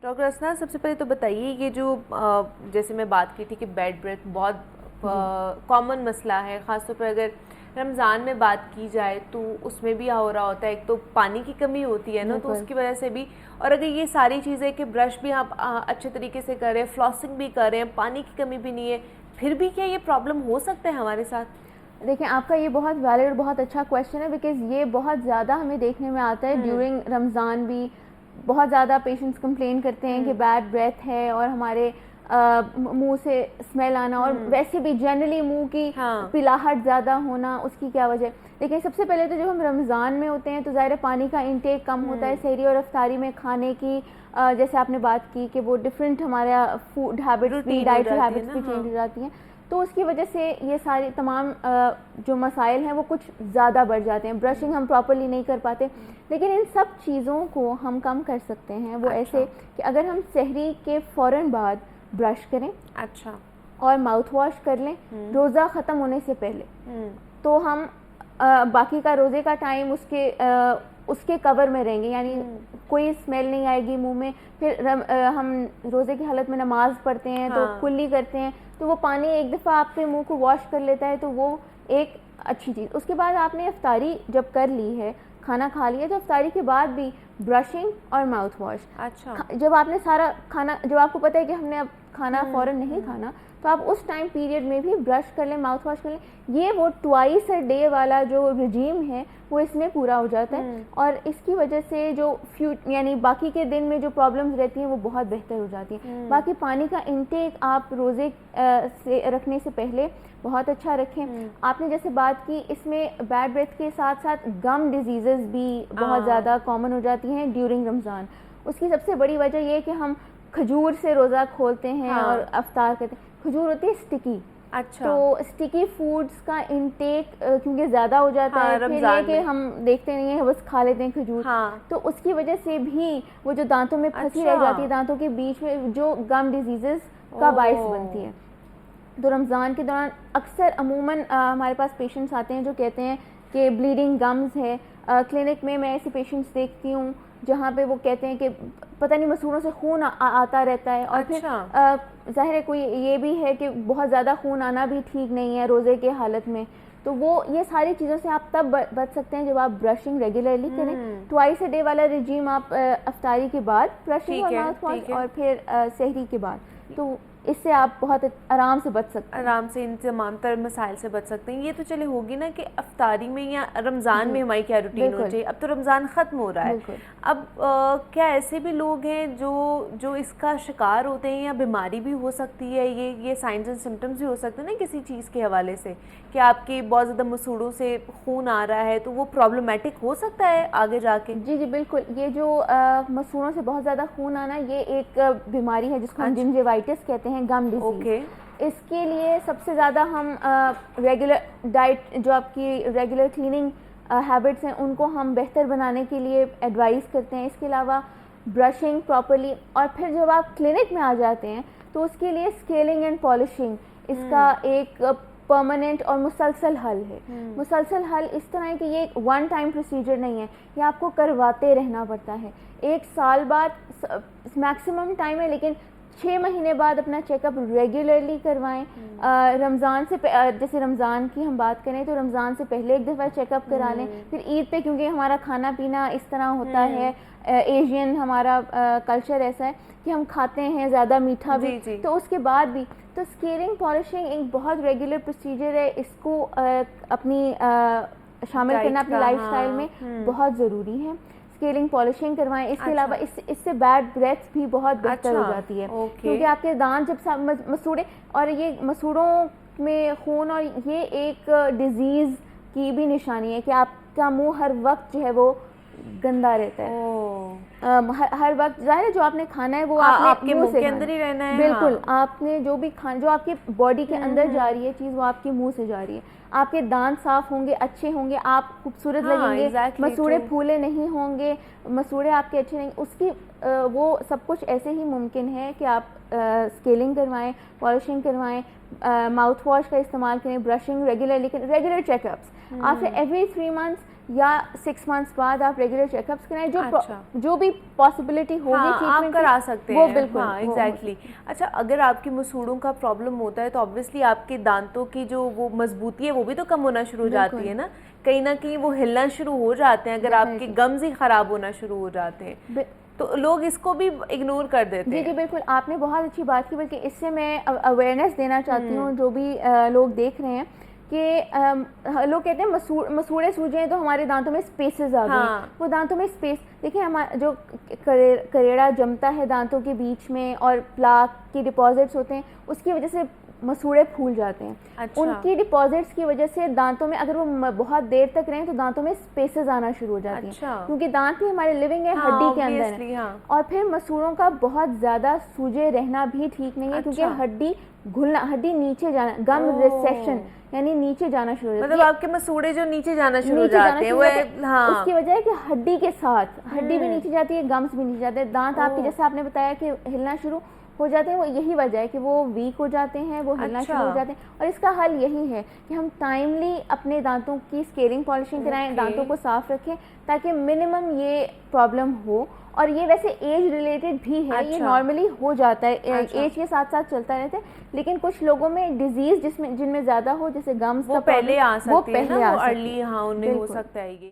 Doctor असना, सबसे पहले तो बताइए ये जो जैसे मैं बात की थी कि बैड ब्रेथ बहुत कॉमन मसला है, ख़ासतौर पर अगर रमज़ान में बात की जाए तो उसमें भी हो रहा होता है। एक तो पानी की कमी होती है ना, तो उसकी वजह से भी, और अगर ये सारी चीज़ें कि ब्रश भी आप अच्छे तरीके से करें, फ्लॉसिंग भी करें, पानी की कमी भी नहीं है, फिर भी क्या ये प्रॉब्लम हो सकता है हमारे साथ? देखिए, आपका ये बहुत वैलिड और बहुत अच्छा क्वेश्चन है, बिकॉज़ ये बहुत ज़्यादा हमें देखने में आता है। ड्यूरिंग रमज़ान भी बहुत ज़्यादा पेशेंट्स कंप्लेन करते हैं कि बैड ब्रेथ है और हमारे मुंह से स्मेल आना, और वैसे भी जनरली मुंह की पिलाहट ज़्यादा होना, उसकी क्या वजह। देखिए, सबसे पहले तो जब हम रमज़ान में होते हैं तो ज़ाहिर पानी का इंटेक कम होता है। सहरी और अफ्तारी में खाने की जैसे आपने बात की कि वो डिफरेंट हमारा फूड हैबिट्स भी, डाइटरी हैबिट्स भी चेंज हो जाती हैं, तो उसकी वजह से ये सारे तमाम जो मसाइल हैं वो कुछ ज़्यादा बढ़ जाते हैं। ब्रशिंग हम प्रॉपरली नहीं कर पाते, लेकिन इन सब चीज़ों को हम कम कर सकते हैं। वो ऐसे कि अगर हम सहरी के फ़ौरन बाद ब्रश करें, अच्छा, और माउथ वॉश कर लें रोज़ा ख़त्म होने से पहले, तो हम बाकी का रोज़े का टाइम उसके कवर में रहेंगे, यानी कोई स्मेल नहीं आएगी मुंह में। फिर हम रोज़े की हालत में नमाज पढ़ते हैं तो कुल्ली करते हैं, तो वो पानी एक दफ़ा आपके मुंह को वॉश कर लेता है, तो वो एक अच्छी चीज़। उसके बाद आपने इफ्तारी जब कर ली है, खाना खा लिया, तो इफ्तारी के बाद भी ब्रशिंग और माउथ वॉश। अच्छा, जब आपने सारा खाना, जब आपको पता है कि हमने अब खाना फ़ौरन नहीं खाना, तो आप उस टाइम पीरियड में भी ब्रश कर लें, माउथ वॉश कर लें। ये वो ट्वाइस अ डे वाला जो रिजीम है वो इसमें पूरा हो जाता है, और इसकी वजह से जो यानी बाकी के दिन में जो प्रॉब्लम्स रहती हैं वो बहुत बेहतर हो जाती हैं। बाकी पानी का इंटेक आप रोज़े से रखने से पहले बहुत अच्छा रखें। आपने जैसे बात की, इसमें बैड ब्रेथ के साथ साथ गम डिजीज़ भी बहुत ज़्यादा कॉमन हो जाती हैं ड्यूरिंग रमज़ान। उसकी सबसे बड़ी वजह यह है कि हम खजूर से रोज़ा खोलते हैं और अफ्तार करते हैं। खजूर होती है स्टिकी, अच्छा, तो स्टिकी फूड्स का इंटेक क्योंकि ज़्यादा हो जाता है, फिर ये कि हम देखते नहीं हैं, बस खा लेते हैं खजूर, तो उसकी वजह से भी वो जो दांतों में फंसी रह जाती है, दांतों के बीच में जो गम डिजीज़ का बाइस बनती है। तो रमज़ान के दौरान अक्सर अमूमन हमारे पास पेशेंट्स आते हैं जो कहते हैं कि ब्लीडिंग गम्स है। क्लिनिक में मैं ऐसे पेशेंट्स देखती हूँ जहाँ पे वो कहते हैं कि पता नहीं मसूड़ों से खून आता रहता है, और फिर ज़ाहिर है कोई ये भी है कि बहुत ज़्यादा खून आना भी ठीक नहीं है रोज़े के हालत में। तो वो ये सारी चीज़ों से आप तब बच सकते हैं जब आप ब्रशिंग रेगुलरली करें। ट्वाइस अ डे वाला रिजीम आप अफ्तारी के बाद ब्रशिंग और माउथ वॉश, और फिर सहरी के बाद, तो इससे आप बहुत आराम से बच सकते हैं, आराम से इन तमाम तर मसाइल से बच सकते हैं। ये तो चले होगी ना कि अफ्तारी में या रमज़ान में हमारी क्या रूटीन हो चाहिए। अब तो रमज़ान ख़त्म हो रहा है, अब क्या ऐसे भी लोग हैं जो इसका शिकार होते हैं, या बीमारी भी हो सकती है, ये साइंस एंड सिम्टम्स भी हो सकते हैं ना किसी चीज़ के हवाले से, कि आपके बहुत ज़्यादा मसूड़ों से खून आ रहा है, तो वो प्रॉब्लमेटिक हो सकता है आगे जाके? जी जी बिल्कुल, ये जो मसूड़ों से बहुत ज़्यादा खून आना, ये एक बीमारी है जिसको हम जिंजिवाइटिस कहते हैं, गम डिजीज़। इसके लिए सबसे ज़्यादा हम रेगुलर डाइट, जो आपकी रेगुलर क्लीनिंग हैबिट्स हैं, उनको हम बेहतर बनाने के लिए एडवाइस करते हैं। इसके अलावा ब्रशिंग प्रॉपरली, और फिर जब आप क्लिनिक में आ जाते हैं तो उसके लिए स्केलिंग एंड पॉलिशिंग इसका एक परमानेंट और मुसलसल हल है। मुसलसल हल इस तरह है कि ये एक वन टाइम प्रोसीजर नहीं है, ये आपको करवाते रहना पड़ता है। 1 साल बाद मैक्सिमम टाइम है, लेकिन 6 महीने बाद अपना चेकअप रेगुलरली करवाएं। रमज़ान से जैसे रमज़ान की हम बात करें तो रमज़ान से पहले एक दफ़ा चेकअप करा लें। फिर ईद पे, क्योंकि हमारा खाना पीना इस तरह होता है, एशियन हमारा कल्चर ऐसा है कि हम खाते हैं ज़्यादा मीठा भी, तो उसके बाद भी तो स्केलिंग पॉलिशिंग एक बहुत रेगुलर प्रोसीजर है, इसको अपनी शामिल करना अपनी लाइफस्टाइल में बहुत ज़रूरी है। स्केलिंग पॉलिशिंग करवाएं। इसके अलावा इससे बैड ब्रेथ भी बहुत बेहतर हो जाती है, क्योंकि आपके दांत जब मसूड़े, और ये मसूड़ों में खून, और ये एक डिजीज़ की भी निशानी है कि आपका मुंह हर वक्त जो है वो गंदा रहता है। हर वक्त ज़ाहिर है जो आपने खाना है वो आपके मुंह के अंदर ही रहना है। बिल्कुल, आपने जो भी जो आपकी बॉडी के अंदर जा रही है चीज़, वो आपके मुंह से जा रही है। आपके दांत साफ होंगे, अच्छे होंगे, आप खूबसूरत लगेंगे, मसूड़े फूले नहीं होंगे, मसूड़े आपके अच्छे नहीं, उसकी वो सब कुछ ऐसे ही मुमकिन है कि आप स्केलिंग करवाएं, पॉलिशिंग करवाएं, माउथ वॉश का इस्तेमाल करें, brushing regular checkups after every 3 months या 6 मंथ्स बाद आप रेगुलर चेकअप्स कराएं। जो भी पॉसिबिलिटी होगी हाँ, आप ट्रीटमेंट करा सकते वो हैं। बिल्कुल हाँ, वो- एग्जैक्टली। अच्छा, अगर आपकी मसूड़ों का प्रॉब्लम होता है तो ऑब्वियसली आपके दांतों की जो वो मजबूती है वो भी तो कम होना शुरू हो जाती है ना, कहीं ना कहीं वो हिलना शुरू हो जाते हैं अगर आपके गम्स ही खराब होना शुरू हो जाते हैं, तो लोग इसको भी इग्नोर कर देते हैं। जी जी बिल्कुल, आपने बहुत अच्छी बात की, बल्कि इससे मैं अवेयरनेस देना चाहती हूँ जो भी लोग देख रहे हैं कि लोग कहते हैं मसूड़े सूजे हैं तो हमारे दांतों में स्पेसेस आ गए। हाँ। वो दांतों में स्पेस, देखिए हमारा जो करेड़ा जमता है दांतों के बीच में और प्लाक के डिपॉजिट्स होते हैं, उसकी वजह से मसूड़े फूल जाते हैं। अच्छा। उनकी डिपॉजिट्स की वजह से दांतों में अगर वो बहुत देर तक रहें तो दांतों में स्पेसेस आना शुरू हो जाती हैं। अच्छा। क्योंकि दांत भी हमारे लिविंग है, हाँ, हड्डी के अंदर है। हाँ। और फिर मसूड़ों का बहुत ज़्यादा सूजे रहना भी ठीक नहीं है। अच्छा। क्योंकि हड्डी घुलना, हड्डी नीचे जाना, गम रिसेक्शन यानी नीचे जाना शुरू हो जाता है। मतलब आपके मसूड़े जो नीचे जाना शुरू हो जाते हैं वो हाँ। उसकी वजह है कि हड्डी के साथ हड्डी भी नीचे जाती है, गम्स भी नीचे जाते हैं। दांत आपके, जैसे आपने बताया कि हिलना शुरू हो जाते हैं, वो यही वजह है कि वो वीक हो जाते हैं, वो हिलना शुरू हो जाते हैं। और इसका हल यही है कि हम टाइमली अपने दांतों की स्केलिंग पॉलिशिंग कराएं, दांतों को साफ रखें, ताकि मिनिमम ये प्रॉब्लम हो। और ये वैसे एज रिलेटेड भी है। ये नॉर्मली हो जाता है, एज के साथ साथ चलता रहता है। लेकिन कुछ लोगों में डिजीज जिनमें ज़्यादा हो, जैसे गम्स वो पहले आ सकती है ना, वो अर्ली, हाँ, उनमें हो बिल्कुल। सकता है ये।